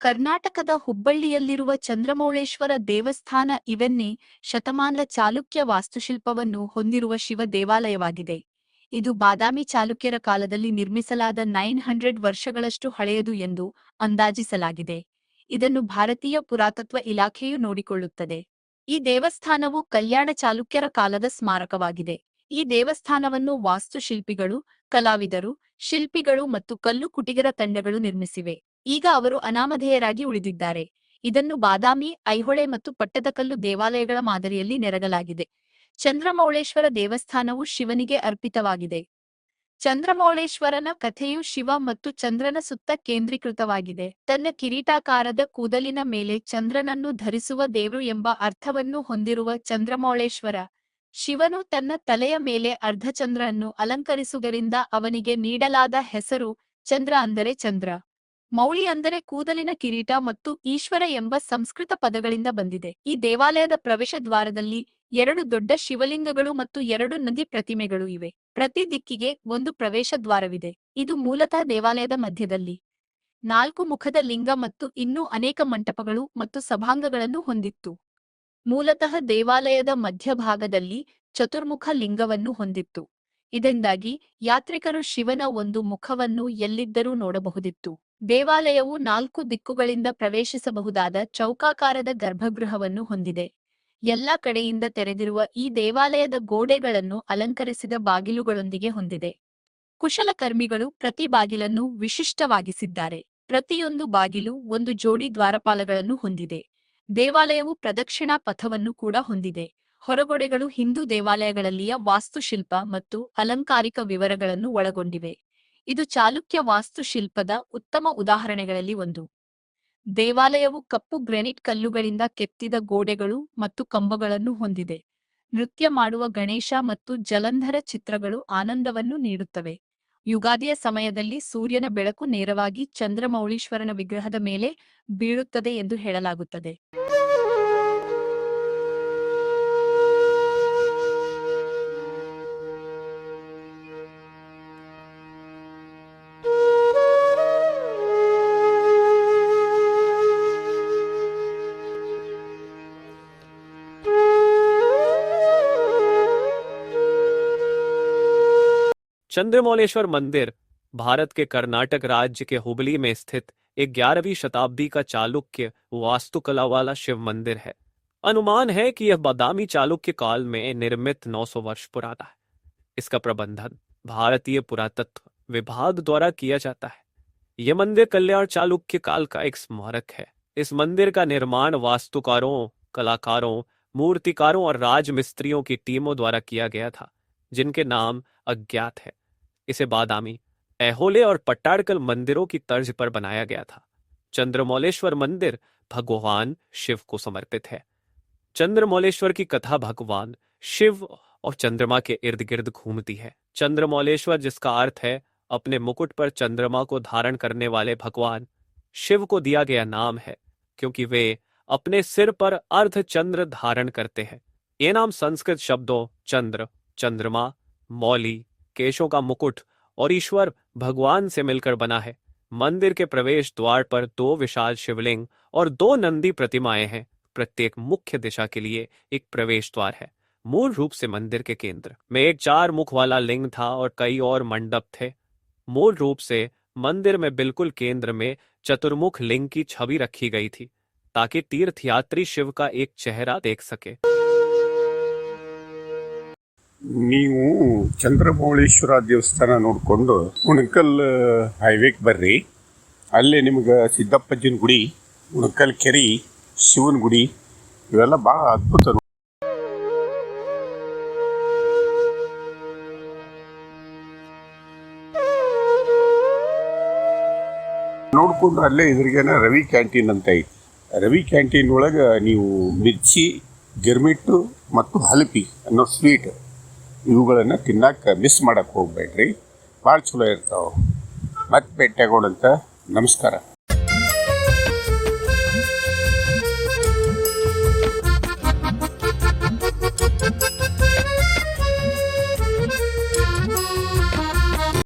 ಕರ್ನಾಟಕದ ಹುಬ್ಬಳ್ಳಿಯಲ್ಲಿರುವ ಚಂದ್ರಮೌಳೇಶ್ವರ ದೇವಸ್ಥಾನ ಇವನ್ನೇ ಶತಮಾನದ ಚಾಲುಕ್ಯ ವಾಸ್ತುಶಿಲ್ಪವನ್ನು ಹೊಂದಿರುವ ಶಿವ ದೇವಾಲಯವಾಗಿದೆ. ಇದು ಬಾದಾಮಿ ಚಾಲುಕ್ಯರ ಕಾಲದಲ್ಲಿ ನಿರ್ಮಿಸಲಾದ 900 ವರ್ಷಗಳಷ್ಟು ಹಳೆಯದು ಎಂದು ಅಂದಾಜಿಸಲಾಗಿದೆ. ಇದನ್ನು ಭಾರತೀಯ ಪುರಾತತ್ವ ಇಲಾಖೆಯು ನೋಡಿಕೊಳ್ಳುತ್ತದೆ. ಈ ದೇವಸ್ಥಾನವು ಕಲ್ಯಾಣ ಚಾಲುಕ್ಯರ ಕಾಲದ ಸ್ಮಾರಕವಾಗಿದೆ. ಈ ದೇವಸ್ಥಾನವನ್ನು ವಾಸ್ತುಶಿಲ್ಪಿಗಳು, ಕಲಾವಿದರು, ಶಿಲ್ಪಿಗಳು ಮತ್ತು ಕಲ್ಲು ಕುಟಿಗರ ತಂಡಗಳು ನಿರ್ಮಿಸಿವೆ. ಈಗ ಅವರು ಅನಾಮಧೇಯರಾಗಿ ಉಳಿದಿದ್ದಾರೆ. ಇದನ್ನು ಬಾದಾಮಿ, ಐಹೊಳೆ ಮತ್ತು ಪಟ್ಟದಕಲ್ಲು ದೇವಾಲಯಗಳ ಮಾದರಿಯಲ್ಲಿ ನೆರಗಲಾಗಿದೆ. ಚಂದ್ರಮೌಳೇಶ್ವರ ದೇವಸ್ಥಾನವು ಶಿವನಿಗೆ ಅರ್ಪಿತವಾಗಿದೆ. ಚಂದ್ರಮೌಳೇಶ್ವರನ ಕಥೆಯು ಶಿವ ಮತ್ತು ಚಂದ್ರನ ಸುತ್ತ ಕೇಂದ್ರೀಕೃತವಾಗಿದೆ. ತನ್ನ ಕಿರೀಟಾಕಾರದ ಕೂದಲಿನ ಮೇಲೆ ಚಂದ್ರನನ್ನು ಧರಿಸುವ ದೇವರು ಎಂಬ ಅರ್ಥವನ್ನು ಹೊಂದಿರುವ ಚಂದ್ರಮೌಳೇಶ್ವರ, ಶಿವನು ತನ್ನ ತಲೆಯ ಮೇಲೆ ಅರ್ಧಚಂದ್ರನನ್ನು ಅಲಂಕರಿಸುವುದರಿಂದ ಅವನಿಗೆ ನೀಡಲಾದ ಹೆಸರು ಚಂದ್ರ ಅಂದರೆ ಚಂದ್ರ. ಮೌಳಿ ಅಂದರೆ ಕೂದಲಿನ ಕಿರೀಟ ಮತ್ತು ಈಶ್ವರ ಎಂಬ ಸಂಸ್ಕೃತ ಪದಗಳಿಂದ ಬಂದಿದೆ. ಈ ದೇವಾಲಯದ ಪ್ರವೇಶ ದ್ವಾರದಲ್ಲಿ 2 ದೊಡ್ಡ ಶಿವಲಿಂಗಗಳು ಮತ್ತು 2 ನಂದಿ ಪ್ರತಿಮೆಗಳು ಇವೆ. ಪ್ರತಿ ದಿಕ್ಕಿಗೆ ಒಂದು ಪ್ರವೇಶ ದ್ವಾರವಿದೆ. ಇದು ಮೂಲತಃ ದೇವಾಲಯದ ಮಧ್ಯದಲ್ಲಿ 4 ಮುಖದ ಲಿಂಗ ಮತ್ತು ಇನ್ನೂ ಅನೇಕ ಮಂಟಪಗಳು ಮತ್ತು ಸಭಾಂಗಗಳನ್ನು ಹೊಂದಿತ್ತು. ಮೂಲತಃ ದೇವಾಲಯದ ಮಧ್ಯಭಾಗದಲ್ಲಿ ಚತುರ್ಮುಖ ಲಿಂಗವನ್ನು ಹೊಂದಿತ್ತು. ಇದರಿಂದಾಗಿ ಯಾತ್ರಿಕರು ಶಿವನ ಒಂದು ಮುಖವನ್ನು ಎಲ್ಲಿದ್ದರೂ ನೋಡಬಹುದಿತ್ತು. ದೇವಾಲಯವು 4 ದಿಕ್ಕುಗಳಿಂದ ಪ್ರವೇಶಿಸಬಹುದಾದ ಚೌಕಾಕಾರದ ಗರ್ಭಗೃಹವನ್ನು ಹೊಂದಿದೆ. ಎಲ್ಲ ಕಡೆಯಿಂದ ತೆರೆದಿರುವ ಈ ದೇವಾಲಯದ ಗೋಡೆಗಳನ್ನು ಅಲಂಕರಿಸಿದ ಬಾಗಿಲುಗಳೊಂದಿಗೆ ಹೊಂದಿದೆ. ಕುಶಲಕರ್ಮಿಗಳು ಪ್ರತಿ ಬಾಗಿಲನ್ನು ವಿಶಿಷ್ಟವಾಗಿಸಿದ್ದಾರೆ. ಪ್ರತಿಯೊಂದು ಬಾಗಿಲು ಒಂದು ಜೋಡಿ ದ್ವಾರಪಾಲಗಳನ್ನು ಹೊಂದಿದೆ. ದೇವಾಲಯವು ಪ್ರದಕ್ಷಿಣಾ ಪಥವನ್ನು ಕೂಡ ಹೊಂದಿದೆ. ಹೊರಗೋಡೆಗಳು ಹಿಂದೂ ದೇವಾಲಯಗಳಲ್ಲಿಯ ವಾಸ್ತುಶಿಲ್ಪ ಮತ್ತು ಅಲಂಕಾರಿಕ ವಿವರಗಳನ್ನು ಒಳಗೊಂಡಿವೆ. ಇದು ಚಾಲುಕ್ಯ ವಾಸ್ತುಶಿಲ್ಪದ ಉತ್ತಮ ಉದಾಹರಣೆಗಳಲ್ಲಿ ಒಂದು. ದೇವಾಲಯವು ಕಪ್ಪು ಗ್ರಾನೈಟ್ ಕಲ್ಲುಗಳಿಂದ ಕೆತ್ತಿದ ಗೋಡೆಗಳು ಮತ್ತು ಕಂಬಗಳನ್ನು ಹೊಂದಿದೆ. ನೃತ್ಯ ಮಾಡುವ ಗಣೇಶ ಮತ್ತು ಜಲಂಧರ ಚಿತ್ರಗಳು ಆನಂದವನ್ನು ನೀಡುತ್ತವೆ. ಯುಗಾದಿಯ ಸಮಯದಲ್ಲಿ ಸೂರ್ಯನ ಬೆಳಕು ನೇರವಾಗಿ ಚಂದ್ರಮೌಳೀಶ್ವರನ ವಿಗ್ರಹದ ಮೇಲೆ ಬೀಳುತ್ತದೆ ಎಂದು ಹೇಳಲಾಗುತ್ತದೆ. चंद्रमौलेश्वर मंदिर भारत के कर्नाटक राज्य के हुबली में स्थित एक 11वीं शताब्दी का चालुक्य वास्तुकला वाला शिव मंदिर है। अनुमान है कि यह बादामी चालुक्य काल में निर्मित 900 वर्ष पुराना है। इसका प्रबंधन भारतीय पुरातत्व विभाग द्वारा किया जाता है। यह मंदिर कल्याण चालुक्य काल का एक स्मारक है। इस मंदिर का निर्माण वास्तुकारों, कलाकारों, मूर्तिकारों और राजमिस्त्रियों की टीमों द्वारा किया गया था, जिनके नाम अज्ञात है। इसे बादामी, ऐहोले और पट्टाडकल मंदिरों की तर्ज पर बनाया गया था। चंद्रमौलेश्वर मंदिर भगवान शिव को समर्पित है। चंद्रमौलेश्वर की कथा भगवान शिव और चंद्रमा के इर्द गिर्द घूमती है। चंद्रमौलेश्वर, जिसका अर्थ है अपने मुकुट पर चंद्रमा को धारण करने वाले भगवान शिव, को दिया गया नाम है क्योंकि वे अपने सिर पर अर्ध चंद्र धारण करते हैं। ये नाम संस्कृत शब्दों चंद्र, चंद्रमा, मौली, केशों का मुकुट और ईश्वर भगवान से मिलकर बना है। मंदिर के प्रवेश द्वार पर 2 विशाल शिवलिंग और 2 नंदी प्रतिमाएं हैं। प्रत्येक मुख्य दिशा के लिए एक प्रवेश द्वार है। मूल रूप से मंदिर के केंद्र में एक 4 मुख वाला लिंग था और कई और मंडप थे। मूल रूप से मंदिर में बिल्कुल केंद्र में चतुर्मुख लिंग की छवि रखी गई थी ताकि तीर्थयात्री शिव का एक चेहरा देख सके। ನೀವು ಚಂದ್ರಮೌಳೇಶ್ವರ ದೇವಸ್ಥಾನ ನೋಡಿಕೊಂಡು ಉಣಕಲ್ ಹೈವೇಗೆ ಬರ್ರಿ. ಅಲ್ಲೇ ನಿಮ್ಗೆ ಸಿದ್ದಪ್ಪಜ್ಜನ ಗುಡಿ, ಉಣಕಲ್ ಕೆರೆ, ಶಿವನ ಗುಡಿ ಇವೆಲ್ಲ ಭಾಳ ಅದ್ಭುತ. ನೋಡಿಕೊಂಡು ಅಲ್ಲೇ ಇದ್ರಿಗೇನ ರವಿ ಕ್ಯಾಂಟೀನ್ ಅಂತ ಐತಿ. ರವಿ ಕ್ಯಾಂಟೀನ್ ಒಳಗೆ ನೀವು ಮಿರ್ಚಿ, ಗಿರ್ಮಿಟ್ಟು ಮತ್ತು ಹಲಪಿ ಅನ್ನೋ ಸ್ವೀಟ್ ಇವುಗಳನ್ನು ತಿನ್ನಕ್ಕೆ ಮಿಸ್ ಮಾಡಕ್ಕೆ ಹೋಗ್ಬೇಡ್ರಿ. ಭಾಳ ಚಲೋ ಇರ್ತಾವೆ. ಮತ್ತೆ ಭೇಟಿಯಾಗೋಣಂತ. ನಮಸ್ಕಾರ.